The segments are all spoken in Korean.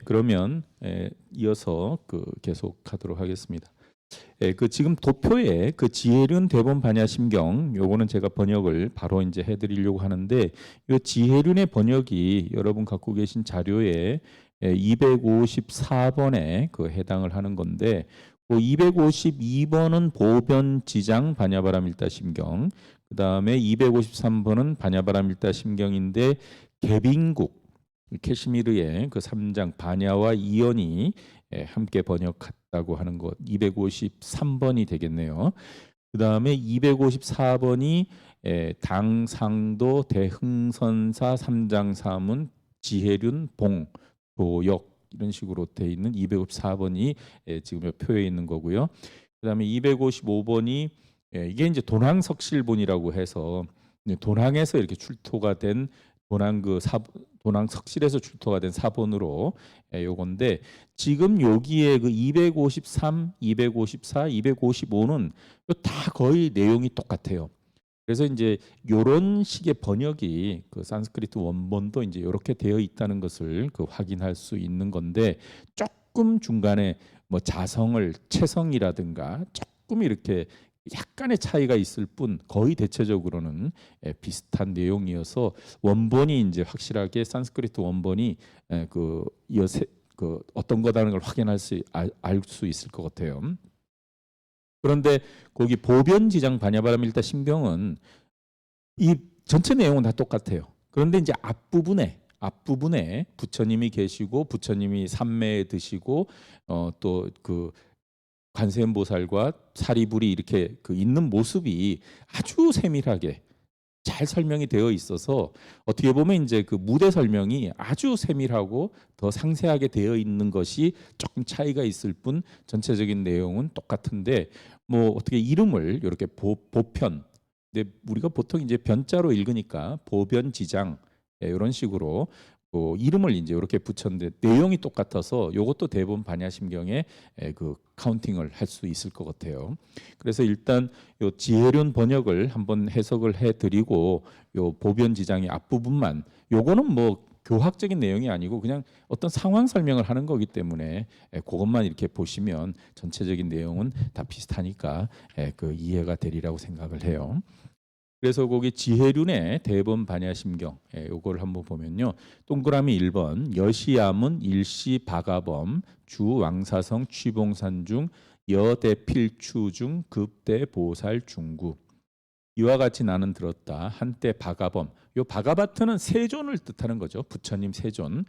그러면 이어서 계속하도록 하겠습니다. 지금 도표에 지혜륜 대본 반야심경 요거는 제가 번역을 바로 이제 해드리려고 하는데 이 지혜륜의 번역이 여러분 갖고 계신 자료에 254번에 해당을 하는 건데 252번은 보변지장 반야바라밀다심경, 그 다음에 253번은 반야바라밀다심경인데 개빈국 캐시미르의 3장 반야와 이연이 함께 번역했다고 하는 것 253번이 되겠네요. 그 다음에 254번이 당상도 대흥선사 3장 사문 지혜륜 봉 도역 이런 식으로 돼 있는 254번이 지금 표에 있는 거고요. 그 다음에 255번이 이게 이제 돈항석실본이라고 해서 돈항에서 이렇게 출토가 된 돈항석실에서 출토가 된 사본으로 요건데 지금 여기에 253, 254, 255는 다 거의 내용이 똑같아요. 그래서 이제 이런 식의 번역이 산스크리트 원본도 이제 이렇게 되어 있다는 것을 확인할 수 있는 건데 조금 중간에 뭐 자성을 채성이라든가 조금 이렇게 약간의 차이가 있을 뿐 거의 대체적으로는 비슷한 내용이어서 원본이 이제 확실하게 산스크리트 원본이 어떤 거다는 걸 확인할 알 수 있을 것 같아요. 그런데 거기 보변지장 반야바라밀다 심경은 이 전체 내용은 다 똑같아요. 그런데 이제 앞부분에 부처님이 계시고 부처님이 삼매에 드시고 또 관세음보살과 사리불이 이렇게 있는 모습이 아주 세밀하게 잘 설명이 되어 있어서 어떻게 보면 이제 무대 설명이 아주 세밀하고 더 상세하게 되어 있는 것이 조금 차이가 있을 뿐 전체적인 내용은 똑같은데 뭐 어떻게 이름을 이렇게 보편, 근데 우리가 보통 이제 변자로 읽으니까 보변지장 이런 식으로 이름을 이제 이렇게 붙였는데 내용이 똑같아서 이것도 대본 반야심경에 카운팅을 할 수 있을 것 같아요. 그래서 일단 요 지혜륜 번역을 한번 해석을 해드리고 요 보변지장의 앞부분만 요거는 뭐 교학적인 내용이 아니고 그냥 어떤 상황 설명을 하는 거기 때문에 그것만 이렇게 보시면 전체적인 내용은 다 비슷하니까 이해가 되리라고 생각을 해요. 그래서 거기 지혜륜의 대본 반야심경 요걸 한번 보면요. 동그라미 1번 여시암은 일시 바가범 주 왕사성 취봉산 중 여대필추 중 급대 보살 중구 이와 같이 나는 들었다. 한때 바가범 요 바가바트는 세존을 뜻하는 거죠. 부처님 세존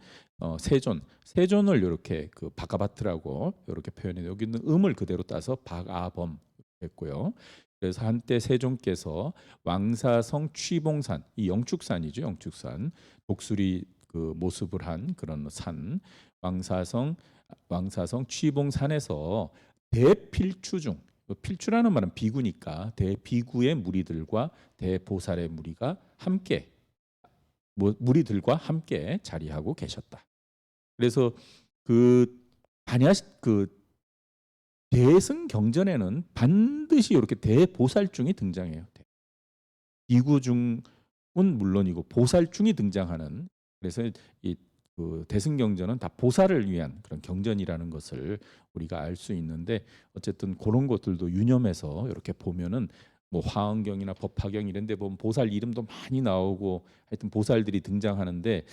세존을 이렇게 바가바트라고 이렇게 표현해요. 여기는 음을 그대로 따서 바가범 했고요. 그래서 한때 세존께서 왕사성 취봉산 이 영축산이죠. 영축산 독수리 모습을 한 그런 산 왕사성 취봉산에서 대필추 중 필추라는 말은 비구니까 대비구의 무리들과 대보살의 무리가 함께 무리들과 함께 자리하고 계셨다. 그래서 대승경전에는 반드시 이렇게 대보살중이 등장해요. 비구중은 물론이고 보살중이 등장하는 그래서 이 대승경전은 다 보살을 위한 그런 경전이라는 것을 우리가 알 수 있는데 어쨌든 그런 것들도 유념해서 이렇게 보면은 뭐 화엄경이나 법화경 이런 데 보면 보살 이름도 많이 나오고 하여튼 보살들이 등장하는데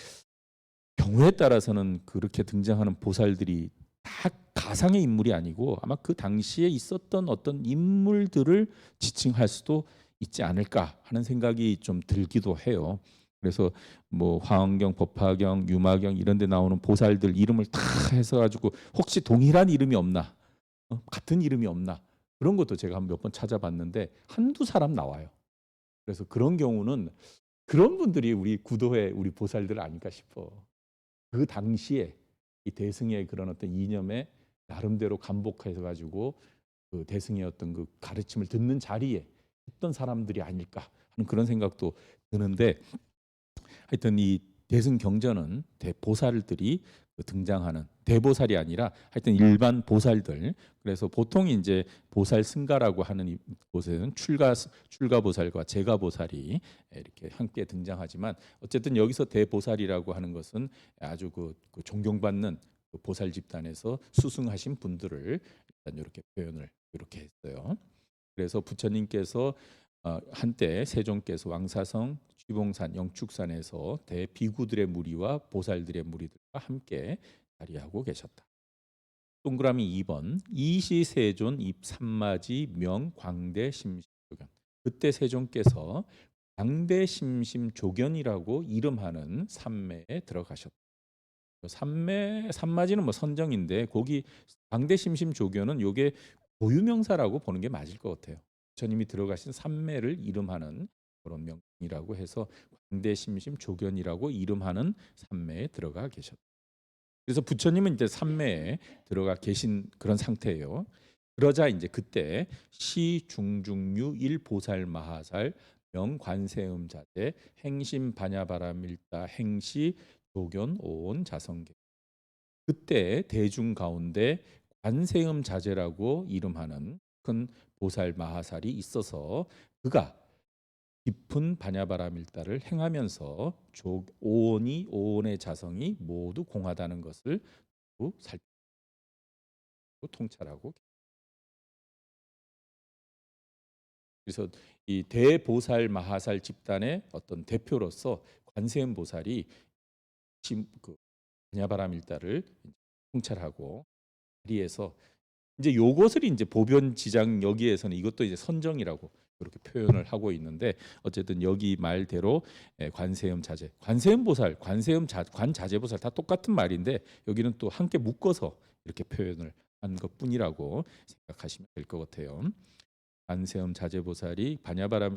경우에 따라서는 그렇게 등장하는 보살들이 다 가상의 인물이 아니고 아마 그 당시에 있었던 어떤 인물들을 지칭할 수도 있지 않을까 하는 생각이 좀 들기도 해요. 그래서 뭐 화엄경, 법화경, 유마경 이런 데 나오는 보살들 이름을 다 해서 가지고 혹시 동일한 이름이 없나? 같은 이름이 없나? 그런 것도 제가 몇 번 찾아봤는데 한두 사람 나와요. 그래서 그런 경우는 그런 분들이 우리 구도의 우리 보살들 아닐까 싶어. 그 당시에 이 대승의 그런 어떤 이념에 나름대로 감복해서 가지고 그 대승의 어떤 그 가르침을 듣는 자리에 했던 사람들이 아닐까 하는 그런 생각도 드는데 하여튼 이 대승 경전은 대보살들이 등장하는 대보살이 아니라 하여튼 일반 보살들 그래서 보통 이제 보살 승가라고 하는 곳에는 출가 보살과 제가 보살이 이렇게 함께 등장하지만 어쨌든 여기서 대보살이라고 하는 것은 아주 존경받는 그 보살 집단에서 수승하신 분들을 일단 이렇게 표현을 이렇게 했어요. 그래서 부처님께서 한때 세종께서 왕사성 쥐봉산 영축산에서 대비구들의 무리와 보살들의 무리들과 함께 자리하고 계셨다. 동그라미 2번 이시세존 입삼마지 명 광대심심조견. 그때 세종께서 광대심심조견이라고 이름하는 산매에 들어가셨다. 산매 산마지는 뭐 선정인데 거기 광대심심조견은 요게 고유명사라고 보는 게 맞을 것 같아요. 부처님이 들어가신 산매를 이름하는 그런 명이라고 해서 광대심심조견이라고 이름하는 산매에 들어가 계셨다. 그래서 부처님은 이제 산매에 들어가 계신 그런 상태예요. 그러자 이제 그때 시중중유 일보살마하살 명관세음자재 행심반야바라밀다 행시 조견 오온 자성계. 그때 대중 가운데 관세음자재라고 이름하는 큰 보살 마하살이 있어서 그가 깊은 반야바라밀다를 행하면서 오온의 자성이 모두 공하다는 것을 살피고 통찰하고. 그래서 이 대보살 마하살 집단의 어떤 대표로서 관세음 보살이 그 반야바라밀다를 통찰하고 자리에서 이제 요것을 이제 보변지장 여기에서는 이것도 이제 선정이라고 그렇게 표현을 하고 있는데 어쨌든 여기 말대로 관세음 자재, 관세음 보살, 관자재 보살 다 똑같은 말인데 여기는 또 함께 묶어서 이렇게 표현을 한 것뿐이라고 생각하시면 될 것 같아요. 관세음 자재 보살이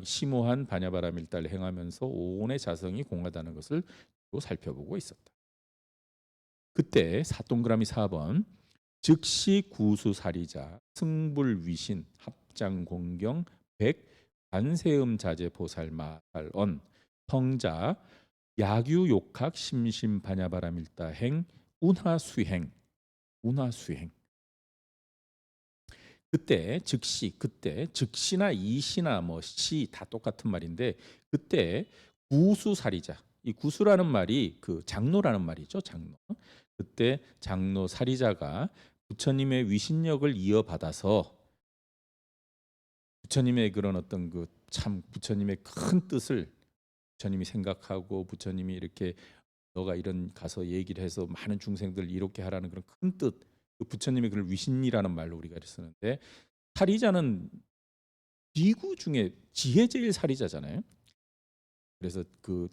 심오한 반야바라밀다를 행하면서 오온의 자성이 공하다는 것을 또 살펴보고 있었다. 그때 동그라미 4번 즉시 구수사리자 승불위신 합장공경 백 관세음 자재 보살마살언 성자 야규욕학 심심반야바라밀다 행 운하수행. 그때 즉시나 이시나 뭐 시 다 똑같은 말인데 그때 구수사리자, 이 구수라는 말이 그 장로라는 말이죠. 장로. 그때 장로 사리자가 부처님의 위신력을 이어받아서 부처님의 그런 어떤 그 참 부처님의 큰 뜻을 부처님이 생각하고 부처님이 이렇게 너가 이런 가서 얘기를 해서 많은 중생들 이롭게 하라는 그런 큰 뜻, 그 부처님의 그런 위신이라는 말로 우리가 쓰는데 사리자는 비구 중에 지혜 제일 사리자잖아요. 그래서 그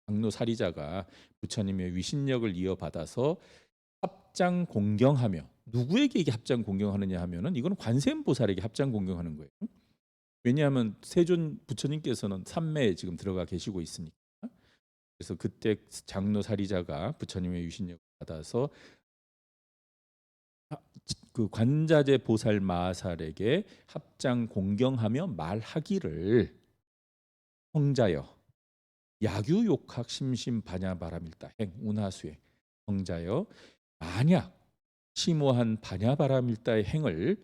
장로 사리자가 부처님의 위신력을 이어받아서 합장 공경하며 누구에게 이게 합장 공경하느냐 하면은 이거는 관세음보살에게 합장 공경하는 거예요. 왜냐하면 세존 부처님께서는 산매에 지금 들어가 계시고 있으니까. 그래서 그때 장로 사리자가 부처님의 위신력을 받아서 그 관자재 보살 마하살에게 합장 공경하며 말하기를 성자여 야규욕학 심심 반야바라밀다 행 운하수행. 성자여 만약 심오한 반야바라밀다의 행을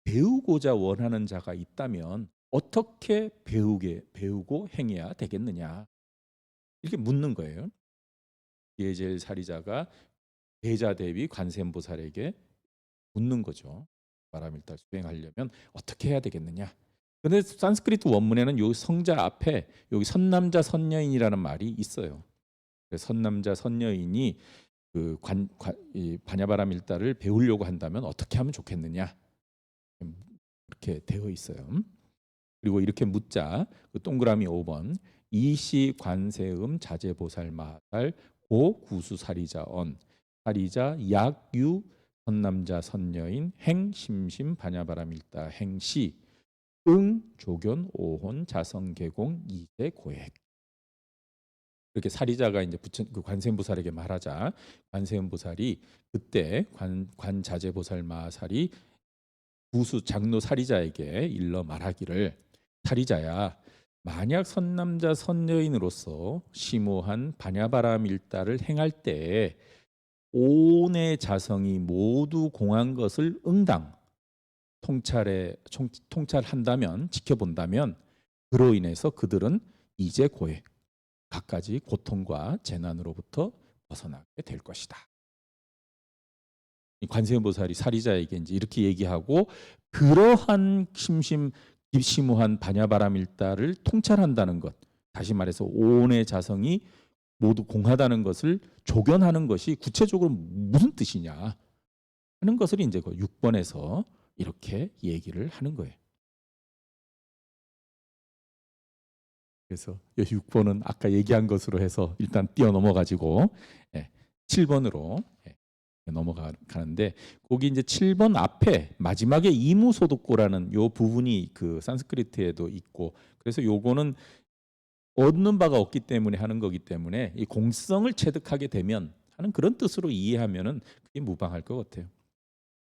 배우고자 원하는 자가 있다면 어떻게 배우고 행해야 되겠느냐 이렇게 묻는 거예요. 예젤 사리자가 대자 대비 관세음보살에게 묻는 거죠. 바라밀다를 수행하려면 어떻게 해야 되겠느냐. 근데 산스크리트 원문에는 요 성자 앞에 여기 선남자 선녀인이라는 말이 있어요. 선남자 선녀인이 이 반야바라밀다를 배우려고 한다면 어떻게 하면 좋겠느냐 이렇게 되어 있어요. 그리고 이렇게 묻자 그 동그라미 5번 이시 관세음 자재보살 마살 고 구수사리자 언 사리자 약유 선남자 선녀인 행 심심 반야바라밀다 행시 응 조견 오혼 자성계공 이제 고액. 이렇게 사리자가 이제 그 관세음보살에게 말하자 관세음보살이 그때 관자재보살 마살이 구수 장로 사리자에게 일러 말하기를 사리자야 만약 선남자 선녀인으로서 심오한 반야바라밀다를 행할 때 온의 자성이 모두 공한 것을 응당 통찰한다면 지켜본다면 그로 인해서 그들은 이제 고해 갖가지 고통과 재난으로부터 벗어나게 될 것이다. 이 관세음보살이 사리자에게 이제 이렇게 얘기하고 그러한 심심한 반야바라밀다를 통찰한다는 것, 다시 말해서 오온의 자성이 모두 공하다는 것을 조견하는 것이 구체적으로 무슨 뜻이냐 하는 것을 이제 그 6번에서 이렇게 얘기를 하는 거예요. 그래서 6번은 아까 얘기한 것으로 해서 일단 뛰어넘어가지고 7번으로 넘어가는데, 거기 이제 7번 앞에 마지막에 이무소득고라는 요 부분이 그 산스크리트에도 있고, 그래서 요거는 얻는 바가 없기 때문에 하는 거기 때문에 이 공성을 체득하게 되면 하는 그런 뜻으로 이해하면은 그게 무방할 것 같아요.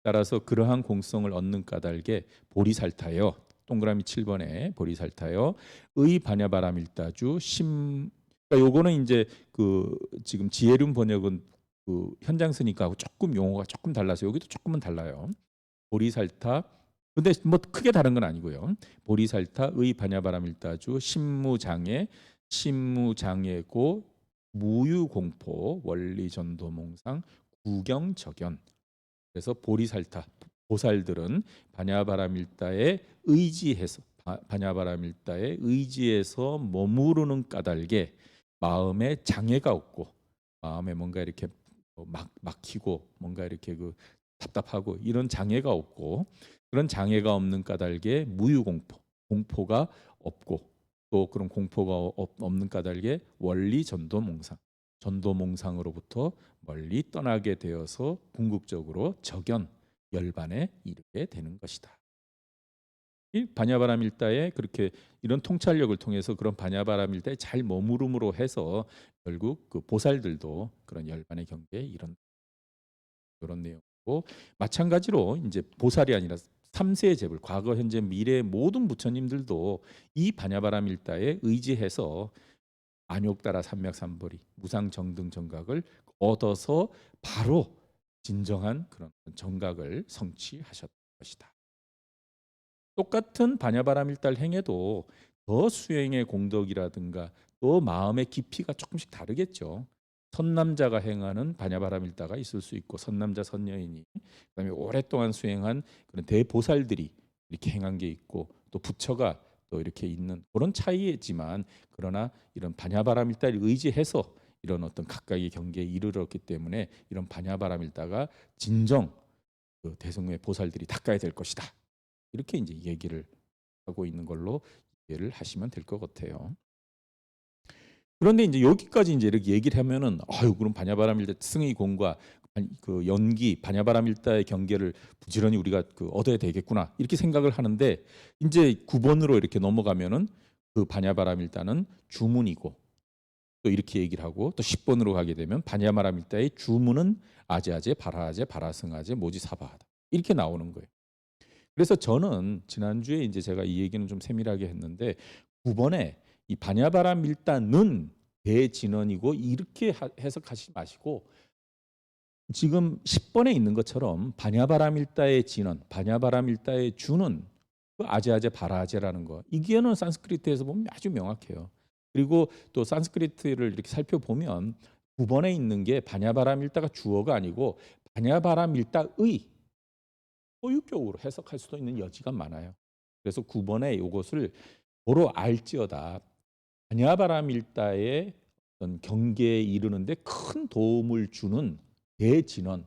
따라서 그러한 공성을 얻는 까닭에 보리살타여, 동그라미 7번에 보리살타여 의 반야바라밀다주 심, 그러니까 요거는 이제 그 지금 지혜륜 번역은 그 현장 쓰니까 조금 용어가 조금 달라서 여기도 조금은 달라요. 보리살타, 근데 뭐 크게 다른 건 아니고요. 보리살타의 반야바라밀다주 신무장애고 무유공포 원리전도몽상 구경적연. 그래서 보리살타, 보살들은 반야바라밀다에 의지해서 반야바라밀다에 의지해서 머무르는 까닭에 마음에 장애가 없고, 마음에 뭔가 이렇게 막히고 뭔가 이렇게 그 답답하고 이런 장애가 없고, 그런 장애가 없는 까닭에 무유공포, 공포가 없고, 또 그런 공포가 없는 까닭에 원리 전도몽상, 전도몽상으로부터 멀리 떠나게 되어서 궁극적으로 적연 열반에 이르게 되는 것이다. 이 반야바라밀다에 그렇게 이런 통찰력을 통해서 그런 바냐바라밀다에 잘 머무름으로 해서 결국 그 보살들도 그런 열반의 경계에 이런 그런 내용이고, 마찬가지로 이제 보살이 아니라 삼세의 제불, 과거 현재 미래의 모든 부처님들도 이 바냐바라밀다에 의지해서 안욕따라 삼맥삼보리 무상정등 정각을 얻어서 바로 진정한 그런 정각을 성취하셨던 것이다. 똑같은 바냐바라밀달 행에도 더 수행의 공덕이라든가 또 마음의 깊이가 조금씩 다르겠죠. 선남자가 행하는 바냐바라밀다가 있을 수 있고, 선남자 선여인이 그다음에 오랫동안 수행한 그런 대보살들이 이렇게 행한 게 있고, 또 부처가 또 이렇게 있는 그런 차이지만, 그러나 이런 바냐바라밀다를 의지해서 이런 어떤 각각의 경계에 이르렀기 때문에 이런 바냐바라밀다가 진정 그 대승의 보살들이 닦아야 될 것이다. 이렇게 이제 얘기를 하고 있는 걸로 이해를 하시면 될 것 같아요. 그런데 이제 여기까지 이제 이렇게 얘기를 하면은 아유, 그럼 바냐바라밀다 승의 공과 그 연기 바냐바라밀다의 경계를 부지런히 우리가 그 얻어야 되겠구나 이렇게 생각을 하는데, 이제 9번으로 이렇게 넘어가면은 그 바냐바라밀다는 주문이고, 또 이렇게 얘기를 하고, 또 10번으로 가게 되면 바냐바라밀다의 주문은 아제아제 바라아제 바라승아제 모지사바하다 이렇게 나오는 거예요. 그래서 저는 지난주에 이제 제가 이 얘기는 좀 세밀하게 했는데, 9번에 이 바냐바라밀다는 대진언이고 이렇게 해석하지 마시고, 지금 10번에 있는 것처럼 바냐바라밀다의 진언, 바냐바라밀다의 주는 그 아제아제 바라아제라는 거, 이게는 산스크리트에서 보면 아주 명확해요. 그리고 또 산스크리트를 이렇게 살펴보면 9번에 있는 게 바냐바라밀다가 주어가 아니고 바냐바라밀다의 소유격으로 해석할 수도 있는 여지가 많아요. 그래서 9번에 이것을 보러 알지어다 바냐바라밀다의 어떤 경계에 이르는데 큰 도움을 주는 대진언,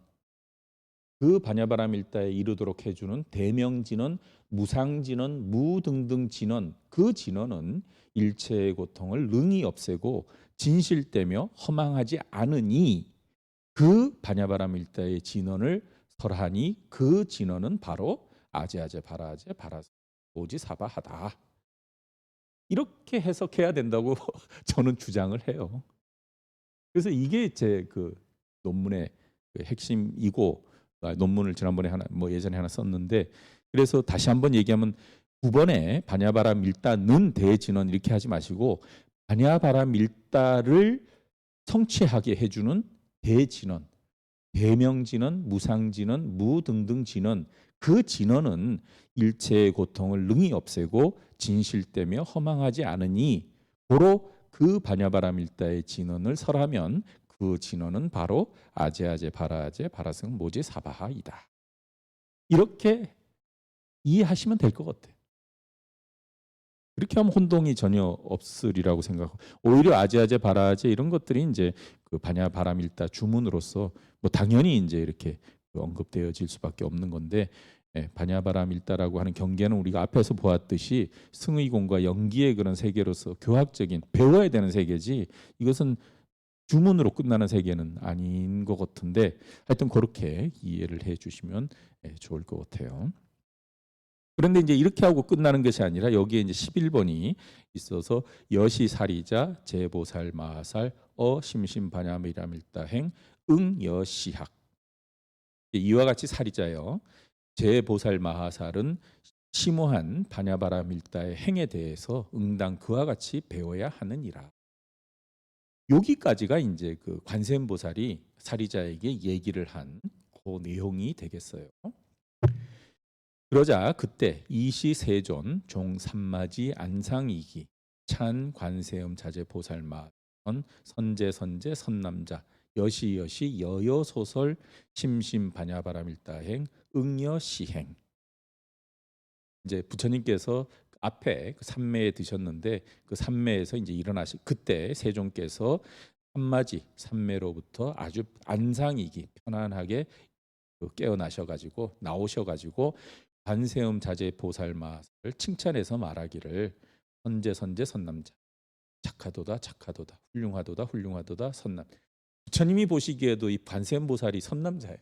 그 바냐바라밀다에 이르도록 해주는 대명진언, 무상진언, 무등등진언, 그 진언은 일체의 고통을 능히 없애고 진실되며 허망하지 않으니 그 바냐바라밀다의 진언을 설하니 그 진언은 바로 아제아제 바라아제 바라오지사바하다. 이렇게 해석해야 된다고 저는 주장을 해요. 그래서 이게 제 그 논문의 그 핵심이고, 논문을 지난번에 예전에 하나 썼는데, 그래서 다시 한번 얘기하면 9번에 바냐바라밀다는 대진언 이렇게 하지 마시고 바냐바라밀다를 성취하게 해주는 대진언, 대명진언, 무상진언, 무등등진언, 그 진언은 일체의 고통을 능히 없애고 진실되며 허망하지 않으니 고로 그 바냐바라밀다의 진언을 설하면 그 진원은 바로 아제아제 바라아제 바라승 모제 사바하이다. 이렇게 이해하시면 될 것 같아요. 그렇게 하면 혼동이 전혀 없으리라고 생각하고, 오히려 아제아제 바라아제 이런 것들이 이제 그 반야 바람일다 주문으로서 뭐 당연히 이제 이렇게 언급되어질 수밖에 없는 건데, 반야 바람일다라고 하는 경계는 우리가 앞에서 보았듯이 승의공과 연기의 그런 세계로서 교학적인 배워야 되는 세계지, 이것은 주문으로 끝나는 세계는 아닌 것 같은데, 하여튼 그렇게 이해를 해주시면 좋을 것 같아요. 그런데 이제 이렇게 하고 끝나는 것이 아니라 여기에 이제 11번이 있어서 여시사리자 제보살 마살 심심반야미라밀다행 응여시학, 이와 같이 사리자요. 제보살 마하살은 심오한 반야바라밀다의 행에 대해서 응당 그와 같이 배워야 하느니라. 여기까지가 이제 그 관세음보살이 사리자에게 얘기를 한 그 내용이 되겠어요. 그러자 그때 이시세존 종삼마지 안상이기 찬 관세음 자제 보살마 선제 선남자 여시 여여소설 심심 반야바라밀다행 응여시행. 이제 부처님께서 앞에 그 삼매에 드셨는데 그 삼매에서 이제 일어나시 그때 세종께서 삼마지 삼매로부터 아주 안상이기 편안하게 깨어나셔가지고 나오셔가지고 관세음 자제 보살마를 칭찬해서 말하기를 선제 선남자 착하도다 훌륭하도다 선남. 부처님이 보시기에도 이 관세음 보살이 선남자예요.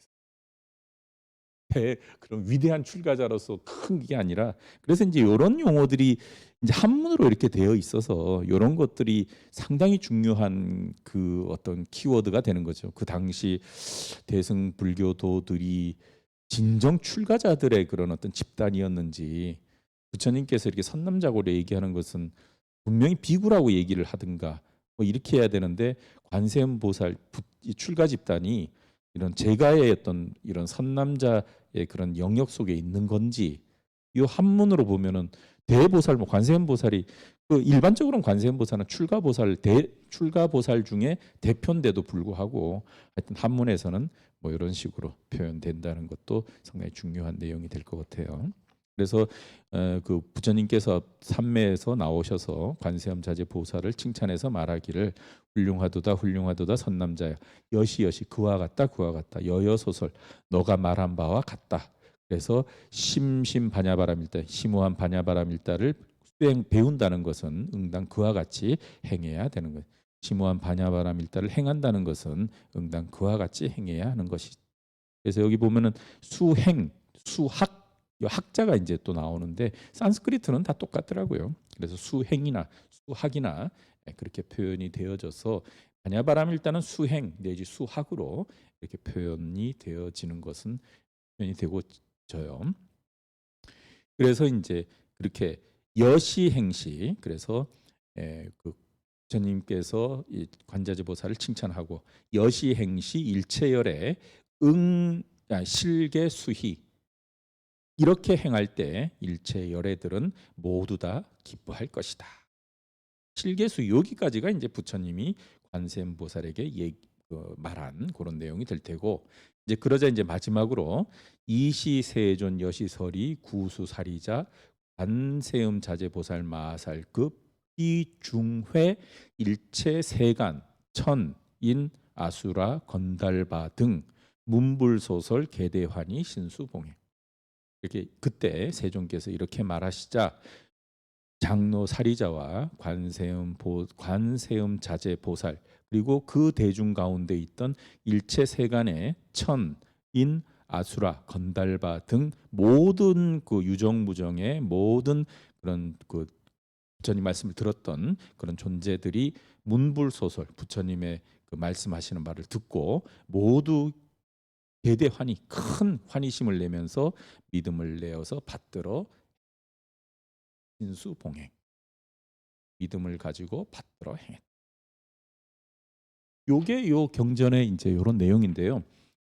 그런 위대한 출가자로서 큰 게 아니라, 그래서 이제 이런 용어들이 이제 한문으로 이렇게 되어 있어서 이런 것들이 상당히 중요한 그 어떤 키워드가 되는 거죠. 그 당시 대승 불교도들이 진정 출가자들의 그런 어떤 집단이었는지, 부처님께서 이렇게 선남자고 얘기하는 것은 분명히 비구라고 얘기를 하든가 뭐 이렇게 해야 되는데, 관세음보살 출가 집단이 이런 제가의 어떤 이런 선남자의 그런 영역 속에 있는 건지, 이 한문으로 보면은 대보살, 뭐 관세음보살이 그 일반적으로는 관세음보살은 출가보살 중에 대표인데도 불구하고 하여튼 한문에서는 뭐 이런 식으로 표현된다는 것도 상당히 중요한 내용이 될 것 같아요. 그래서 그 부처님께서 삼매에서 나오셔서 관세음 자제 보살을 칭찬해서 말하기를 훌륭하도다 선남자야 여시 그와 같다 여여소설 너가 말한 바와 같다. 그래서 심심 반야바라밀다 심오한 반야바라밀다를 배운다는 것은 응당 그와 같이 행해야 되는 거예요. 심오한 반야바라밀다를 행한다는 것은 응당 그와 같이 행해야 하는 것이. 그래서 여기 보면은 수행, 수학, 학자가 이제 또 나오는데 산스크리트는 다 똑같더라고요. 그래서 수행이나 수학이나 그렇게 표현이 되어져서 반야바라밀다는 수행 내지 수학으로 이렇게 표현이 되어지는 것은 표현이 되고져요. 그래서 이제 그렇게 여시행시, 그래서 그 부처님께서 이 관자재보살을 칭찬하고 여시행시 일체열에 실계 수희 이렇게 행할 때 일체 열애들은 모두 다 기뻐할 것이다. 실계수 여기까지가 이제 부처님이 관세음보살에게 말한 그런 내용이 될 테고, 이제 그러자 이제 마지막으로 이시세존 여시설이 구수사리자 관세음 자제보살 마살급 이중회 일체 세간 천인 아수라 건달바 등 문불소설 계대환이 신수봉해. 이렇게 그때 세종께서 이렇게 말하시자 장로 사리자와 관세음 자제 보살 그리고 그 대중 가운데 있던 일체 세간의 천인 아수라 건달바 등 모든 그 유정무정의 모든 그런 그 부처님 말씀을 들었던 그런 존재들이 문불소설 부처님의 그 말씀하시는 말을 듣고 모두 대대환희 큰 환희심을 내면서 믿음을 내어서 받들어 신수봉행, 믿음을 가지고 받들어 행했다. 요게 요 경전의 이제 이런 내용인데요.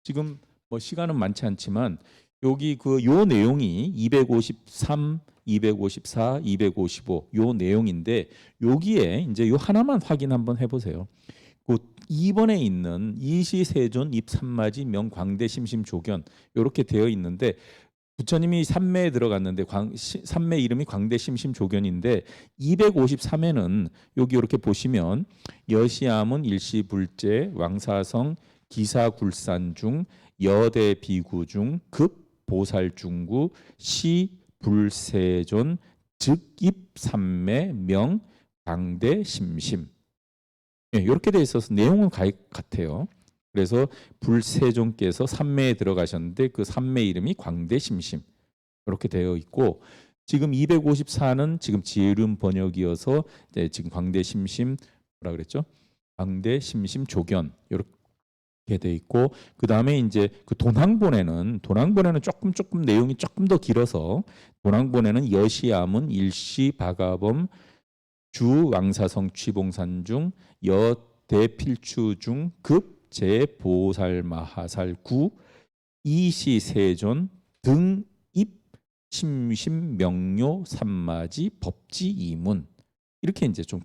지금 뭐 시간은 많지 않지만 여기 그 요 내용이 253, 254, 255 요 내용인데 여기에 이제 요 하나만 확인 한번 해보세요. 그 2번에 있는 이시세존 입삼마지 명광대심심조견 이렇게 되어 있는데 부처님이 삼매에 들어갔는데 삼매 이름이 광대심심조견인데 253회는 여기 이렇게 보시면 여시아문 일시불제 왕사성 기사굴산중 여대비구중 급보살중구 시불세존 즉입삼매 명광대심심 이렇게 돼 있어서 내용은 같아요. 그래서 불세종께서 삼매에 들어가셨는데 그 삼매 이름이 광대심심 이렇게 되어 있고 지금 254는 지금 지혜륜 번역이어서 지금 광대심심 뭐라 그랬죠? 광대심심 조견 이렇게 돼 있고 그 다음에 이제 그 돈항본에는 조금 내용이 조금 더 길어서 돈항본에는 여시아문 일시 바가범 주 왕사성 취봉산 중 여대필추 중급 제보살마하살 구 이시세존 등입 심심명료 삼마지 법지 이문 이렇게 이제 좀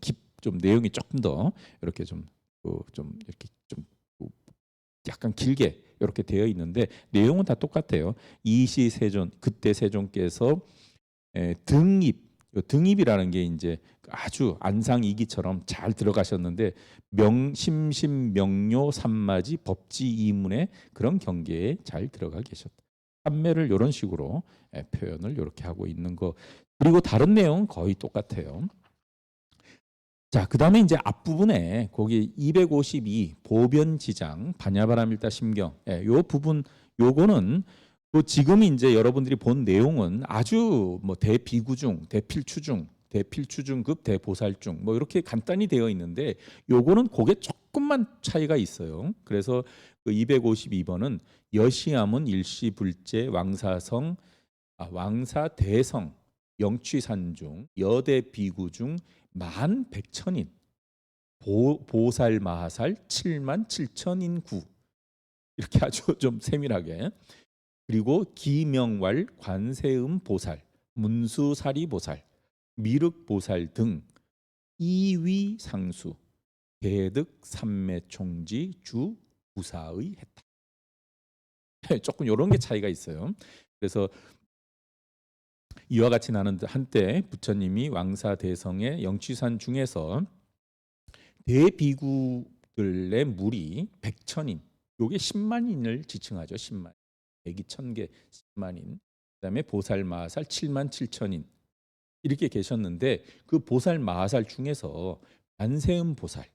내용이 조금 더 이렇게 좀 이렇게 좀 약간 길게 이렇게 되어 있는데 내용은 다 똑같아요. 이시세존 그때 세존께서 등입이라는 게 이제 아주 안상이기처럼 잘 들어가셨는데 심심명료 삼마지 법지 이문의 그런 경계에 잘 들어가 계셨다. 삼매를 이런 식으로 표현을 이렇게 하고 있는 거. 그리고 다른 내용은 거의 똑같아요. 자, 그다음에 이제 앞부분에 거기 252 보변지장 반야바라밀다 심경 요 부분 요거는 지금 이제 여러분들이 본 내용은 아주 뭐 대비구중, 대필추중,급 대보살중 뭐 이렇게 간단히 되어 있는데 요거는 그게 조금만 차이가 있어요. 그래서 그 252번은 여시아문 일시불제 왕사성 왕사대성 영취산중 여대비구중 만백천인 보살마하살 77,000인구 이렇게 아주 좀 세밀하게 그리고 기명왈 관세음 보살 문수사리 보살 미륵 보살 등 이위 상수 대득 삼매총지 주 부사의 했다. 조금 이런 게 차이가 있어요. 그래서 이와 같이 나는 한때 부처님이 왕사대성의 영취산 중에서 대비구들의 물이 100천인 요게 10만인을 지칭하죠. 10만 백이 1000개 10만인 그다음에 보살마하살 77,000인 이렇게 계셨는데 그 보살마하살 중에서 관세음 보살,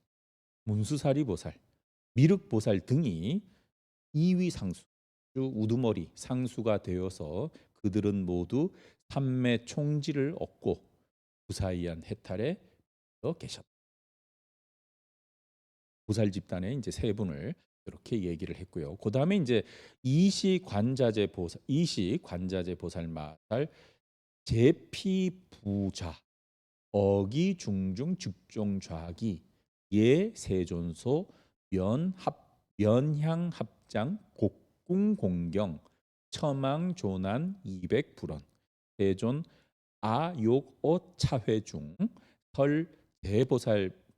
문수사리 보살, 미륵 보살 등이 2위 상수 우두머리 상수가 되어서 그들은 모두 삼매 총지를 얻고 부사이한 해탈에 계셨다. 보살 집단의 이제 세 분을 이렇게 얘기를 했고요. 그 다음에 이제 이시 관자재 보살 마살 제피부자 어기 중중 즉종 좌기 예 세존소 면향 합장 곡궁 공경 처망 조난 200불원 세존 아욕어 차회중 설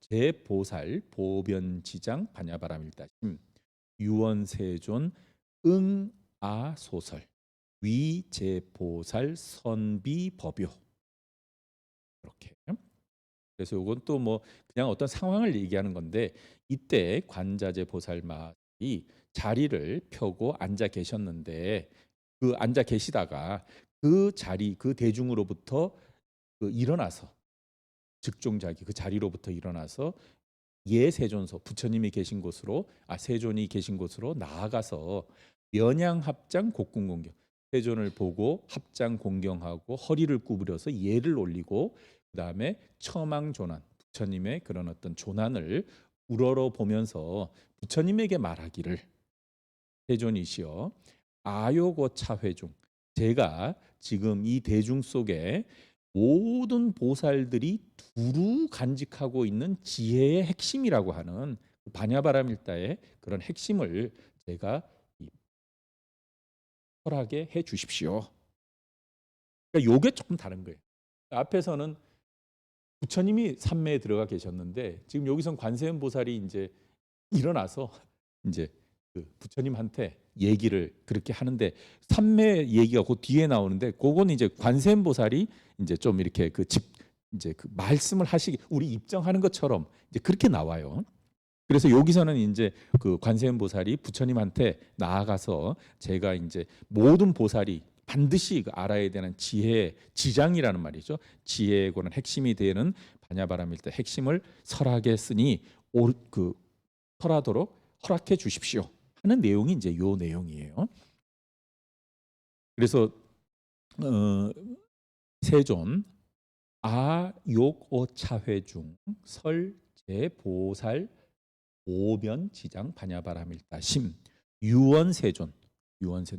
제보살 보변지장 반야바라밀다심 유원세존 응아소설 위제보살 선비법요 이렇게. 그래서 이건 또 뭐 그냥 어떤 상황을 얘기하는 건데 이때 관자재 보살마이 자리를 펴고 앉아 계셨는데 그 앉아 계시다가 그 자리 그 대중으로부터 일어나서 즉종자기 그 자리로부터 일어나서 예세존소 부처님이 계신 곳으로 세존이 계신 곳으로 나아가서 면양합장 곡궁공경 세존을 보고 합장 공경하고 허리를 구부려서 예를 올리고 그 다음에 처망조난 부처님의 그런 어떤 조난을 우러러 보면서 부처님에게 말하기를 세존이시여 아요고 차회중 제가 지금 이 대중 속에 모든 보살들이 두루 간직하고 있는 지혜의 핵심이라고 하는 반야바라밀다의 그런 핵심을 제가 허락해 해 주십시오. 그러니까 요게 조금 다른 거예요. 앞에서는 부처님이 삼매에 들어가 계셨는데 지금 여기선 관세음 보살이 이제 일어나서 이제 그 부처님한테 얘기를 그렇게 하는데 삼매 얘기가 그 뒤에 나오는데 그건 이제 관세음보살이 이제 좀 이렇게 이제 그 말씀을 하시기 우리 입정하는 것처럼 이제 그렇게 나와요. 그래서 여기서는 이제 그 관세음보살이 부처님한테 나아가서 제가 이제 모든 보살이 반드시 그 알아야 되는 지혜 지장이라는 말이죠. 지혜의 고는 핵심이 되는 반야바라밀대 핵심을 설하게 쓰니 그 설하도록 허락해 주십시오 하는 내용이 이제 요 내용이에요. 그래서 세존 아욕오차회 중 설제보살 오변지장 반야바라밀다 심 유원세존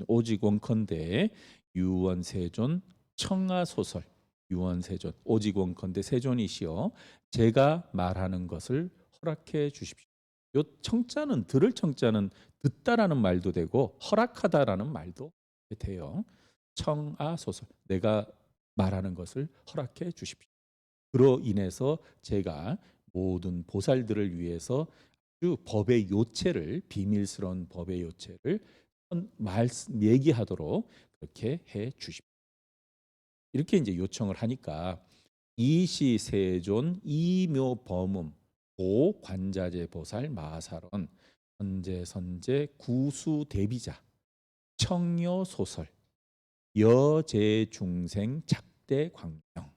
오직 원컨대 유원세존 청하소설 유원세존 오직 원컨대 세존이시여 제가 말하는 것을 허락해 주십시오. 요 청자는 들을 청자는 듣다라는 말도 되고 허락하다라는 말도 돼요. 청하소설 내가 말하는 것을 허락해 주십시오. 그로 인해서 제가 모든 보살들을 위해서 아주 법의 요체를 비밀스러운 법의 요체를 말씀 얘기하도록 그렇게 해 주십시오. 이렇게 이제 요청을 하니까 이시세존 이묘범음 고관자재 보살 마사론 선제 구수대비자 청여소설 여제중생 작대광명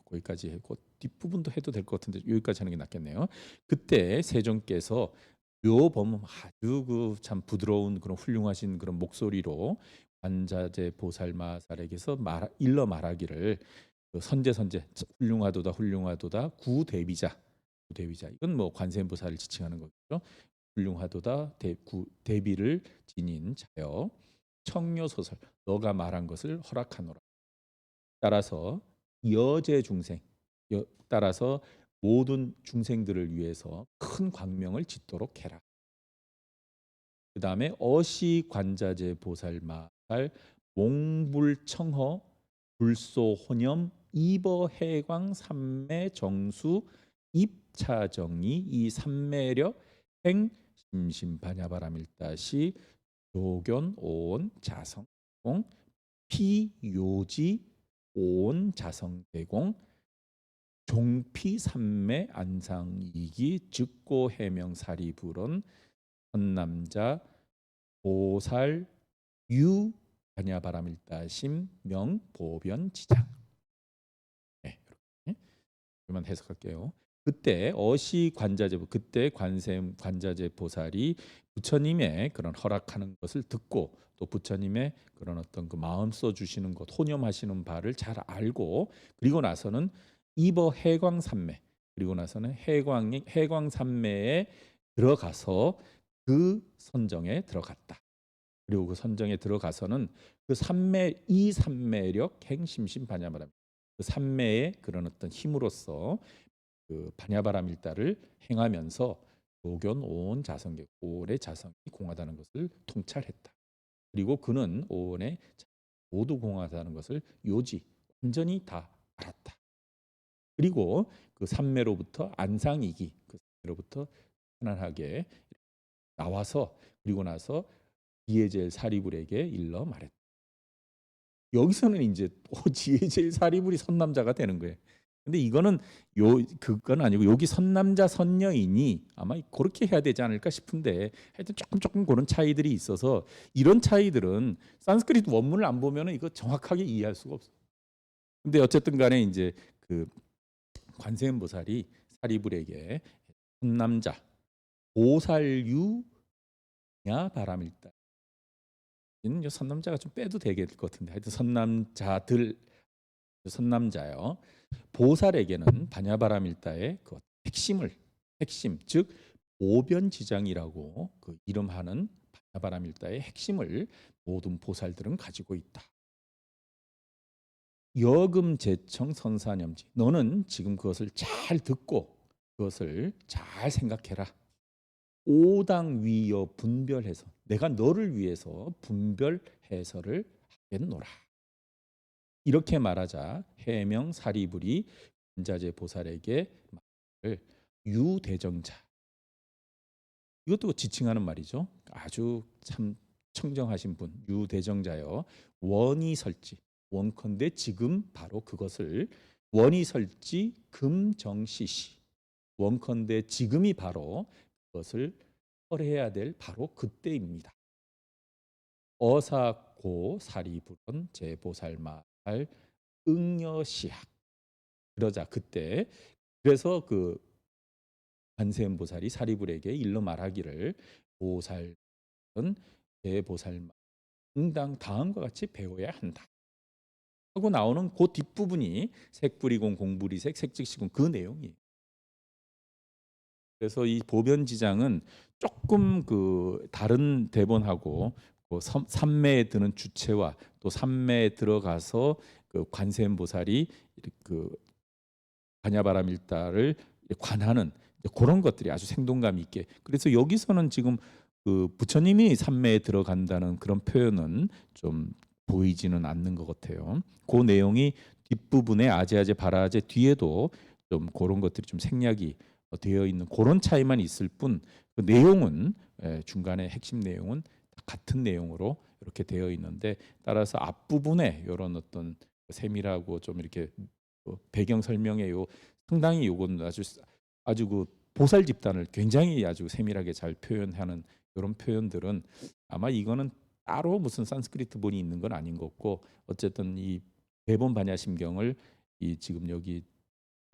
거기까지 했고 뒷부분도 해도 될 것 같은데 여기까지 하는 게 낫겠네요. 그때 세종께서 묘범음 아주 그 참 부드러운 그런 훌륭하신 그런 목소리로 관자재 보살마살에게서 일러 말하기를 그 선제 훌륭하도다 훌륭하도다 구대비자 이건 뭐 관세음보살을 지칭하는 거죠. 훌륭하도다 대비를 지닌 자여 청묘소설 너가 말한 것을 허락하노라. 따라서 여제 중생 따라서 모든 중생들을 위해서 큰 광명을 짓도록 해라. 그 다음에 어시 관자재 보살마살 몽불청허 불소혼염 이버해광 삼매 정수 입차정이 이 삼매력 행 심심반야바라밀다시 조견 오온 자성공 피요지 오온 자성대공 종피삼매 안상이기 즉고 해명사리불언 선남자 보살 유 반야바라밀다심 명보변지장. 네, 이렇게 그만 해석할게요. 그때 어시 관자재 그때 관자재 보살이 부처님의 그런 허락하는 것을 듣고 또 부처님의 그런 어떤 그 마음 써 주시는 것 혼념하시는 바를 잘 알고 그리고 나서는 이버 해광삼매 그리고 나서는 해광삼매에 들어가서 그 선정에 들어갔다. 그리고 그 선정에 들어가서는 그 삼매 이 삼매력 행심심반야바람 그 삼매의 그런 어떤 힘으로써 그 반야바라밀다를 행하면서 도견 오온 자성계 오온의 자성이 공하다는 것을 통찰했다. 그리고 그는 오온의 모두 공하다는 것을 요지 완전히 다 알았다. 그리고 그 삼매로부터 안상이기 그 삼매로부터 편안하게 나와서 그리고 나서 지혜제일 사리불에게 일러 말했다. 여기서는 이제 또 지혜제일 사리불이 선남자가 되는 거예요. 근데 이거는 그건 아니고 여기 선남자 선녀이니 아마 그렇게 해야 되지 않을까 싶은데 하여튼 조금 그런 차이들이 있어서 이런 차이들은 산스크리트 원문을 안 보면은 이거 정확하게 이해할 수가 없어요. 근데 어쨌든 간에 이제 그 관세음보살이 사리불에게 선남자 보살유냐 바람일다. 이는 선남자가 좀 빼도 되겠을 것 같은데 하여튼 선남자요. 보살에게는 반야바라밀다의 그 핵심 즉 오변지장이라고 그 이름하는 반야바라밀다의 핵심을 모든 보살들은 가지고 있다. 여금제청 선사념지 너는 지금 그것을 잘 듣고 그것을 잘 생각해라. 오당위여 분별해서 내가 너를 위해서 분별해서를 하겠노라. 이렇게 말하자 해명 사리불이 관자재 보살에게 유대정자, 이것도 지칭하는 말이죠. 아주 참 청정하신 분, 유대정자여 원이 설지, 원컨대 지금 바로 그것을, 원이 설지 금정시시, 원컨대 지금이 바로 그것을 철회해야 될 바로 그때입니다. 어사고 사리불언 제보살말 응여시학. 그러자 그때, 그래서 그 관세음보살이 사리불에게 일러 말하기를 보살은 제보살말 응당 다음과 같이 배워야 한다 하고 나오는 그 뒷부분이 색불이공 공불이색 색즉시공 그 내용이에요. 그래서 이 보변지장은 조금 그 다른 대본하고 그 삼매에 드는 주체와 또 삼매에 들어가서 그 관세음보살이 그 반야바라밀다를 관하는 그런 것들이 아주 생동감 있게, 그래서 여기서는 지금 그 부처님이 삼매에 들어간다는 그런 표현은 좀 보이지는 않는 것 같아요. 그 내용이 뒷부분에 아제아제 바라아제 뒤에도 좀 그런 것들이 좀 생략이 되어 있는 그런 차이만 있을 뿐, 그 내용은 중간에 핵심 내용은 같은 내용으로 이렇게 되어 있는데, 따라서 앞부분에 이런 어떤 세밀하고 좀 이렇게 배경 설명에요 상당히 요건 아주 그 보살 집단을 굉장히 아주 세밀하게 잘 표현하는 이런 표현들은 아마 이거는 따로 무슨 산스크리트 본이 있는 건 아닌 것 같고, 어쨌든 이 대본 반야심경을 이 지금 여기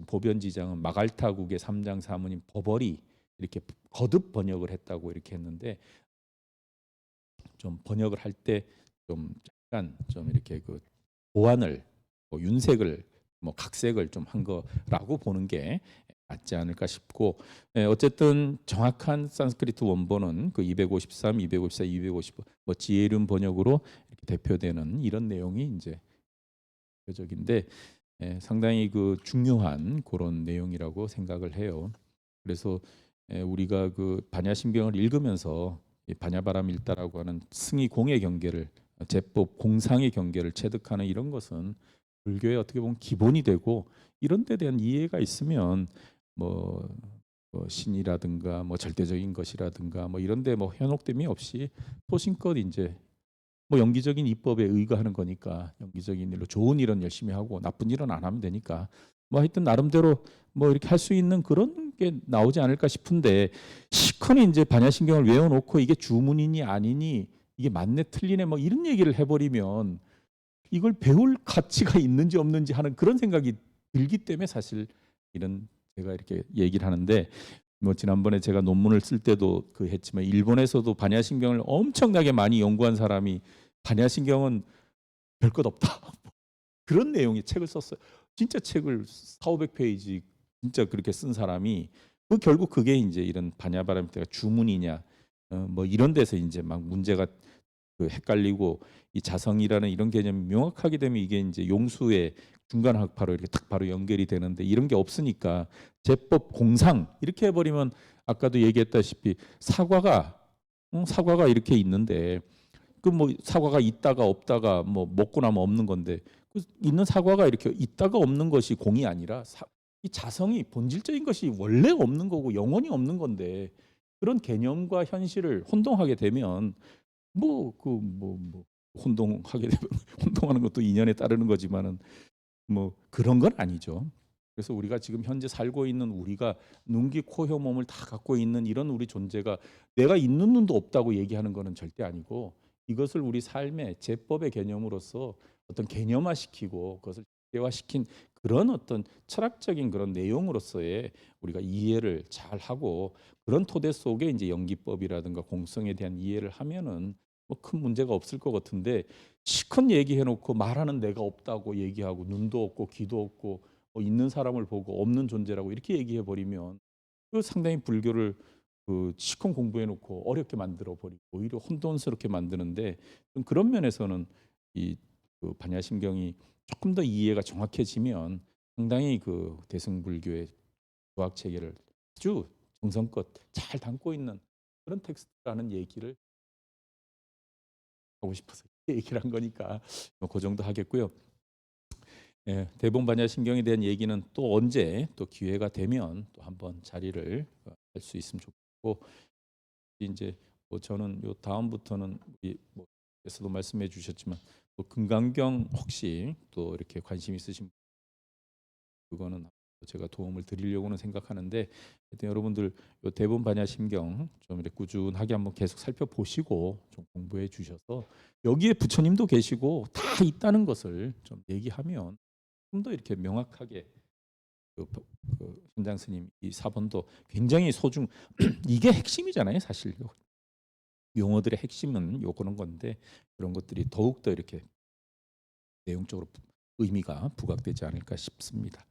보변지장은 마갈타국의 삼장 사무님 버벌이 이렇게 거듭 번역을 했다고 이렇게 했는데, 좀 번역을 할 때 좀 약간 좀 이렇게 그 보완을 뭐 윤색을 뭐 각색을 좀 한 거라고 보는 게 맞지 않을까 싶고, 어쨌든 정확한 산스크리트 원본은 그 253, 254, 255 뭐 지혜륜 번역으로 이렇게 대표되는 이런 내용이 이제 대표적인데, 상당히 그 중요한 그런 내용이라고 생각을 해요. 그래서 우리가 그 반야심경을 읽으면서 이 반야바라밀다라고 하는 승위 공의 경계를, 제법 공상의 경계를 체득하는 이런 것은 불교의 어떻게 보면 기본이 되고, 이런 데 대한 이해가 있으면 뭐, 신이라든가 뭐 절대적인 것이라든가 뭐 이런 데 뭐 현혹됨이 없이 소신껏 이제 뭐 연기적인 입법에 의거하는 거니까 연기적인 일로 좋은 일은 열심히 하고 나쁜 일은 안 하면 되니까 뭐 하여튼 나름대로 뭐 이렇게 할 수 있는 그런 게 나오지 않을까 싶은데, 시큰이 이제 반야심경을 외워놓고 이게 주문이니 아니니 이게 맞네 틀리네 뭐 이런 얘기를 해버리면 이걸 배울 가치가 있는지 없는지 하는 그런 생각이 들기 때문에 사실 이런 제가 이렇게 얘기를 하는데, 뭐 지난번에 제가 논문을 쓸 때도 그 했지만 일본에서도 반야심경을 엄청나게 많이 연구한 사람이 반야심경은 별 것 없다 그런 내용의 책을 썼어요. 진짜 책을 4,500페이지 진짜 그렇게 쓴 사람이 그 결국 그게 이제 이런 반야바라밀다가 주문이냐 뭐 이런 데서 이제 막 문제가 그 헷갈리고, 이 자성이라는 이런 개념이 명확하게 되면 이게 이제 용수의 중간 학파로 이렇게 딱 바로 연결이 되는데, 이런 게 없으니까 제법 공상 이렇게 해버리면 아까도 얘기했다시피 사과가 이렇게 있는데 그 뭐 사과가 있다가 없다가 뭐 먹고 나면 없는 건데, 그 있는 사과가 이렇게 있다가 없는 것이 공이 아니라 이 자성이 본질적인 것이 원래 없는 거고 영원히 없는 건데, 그런 개념과 현실을 혼동하게 되면 뭐 혼동하게 되면 혼동하는 것도 인연에 따르는 거지만은 뭐 그런 건 아니죠. 그래서 우리가 지금 현재 살고 있는 우리가 눈, 귀, 코, 혀, 몸을 다 갖고 있는 이런 우리 존재가 내가 있는 눈도 없다고 얘기하는 거는 절대 아니고, 이것을 우리 삶의 제법의 개념으로서 어떤 개념화시키고 그것을 대화시킨 그런 어떤 철학적인 그런 내용으로서의 우리가 이해를 잘 하고, 그런 토대 속에 이제 연기법이라든가 공성에 대한 이해를 하면은 뭐 큰 문제가 없을 것 같은데, 시큰 얘기해놓고 말하는 내가 없다고 얘기하고 눈도 없고 귀도 없고 있는 사람을 보고 없는 존재라고 이렇게 얘기해 버리면 그 상당히 불교를 그 시큰 공부해놓고 어렵게 만들어 버리고 오히려 혼돈스럽게 만드는데, 좀 그런 면에서는 이그 반야심경이 조금 더 이해가 정확해지면 상당히 그 대승불교의 교학 체계를 아주 정성껏 잘 담고 있는 그런 텍스트라는 얘기를 하고 싶어서 얘기를 한 거니까 뭐그 정도 하겠고요. 예, 대본 반야신경에 대한 얘기는 또 언제 또 기회가 되면 또 한번 자리를 할 수 있으면 좋겠고 이제 뭐 저는 요 다음부터는 뭐 에서도 말씀해 주셨지만 또 금강경 혹시 또 이렇게 관심 있으신 그거는 제가 도움을 드리려고는 생각하는데 하여튼 여러분들 요 대본 반야심경 좀 이렇게 꾸준하게 한번 계속 살펴보시고 좀 공부해 주셔서 여기에 부처님도 계시고 다 있다는 것을 좀 얘기하면 좀 더 이렇게 명확하게 그, 현장 스님 이 사본도 굉장히 소중 이게 핵심이잖아요 사실 용어들의 핵심은 요거는 건데 그런 것들이 더욱 더 이렇게 내용적으로 의미가 부각되지 않을까 싶습니다.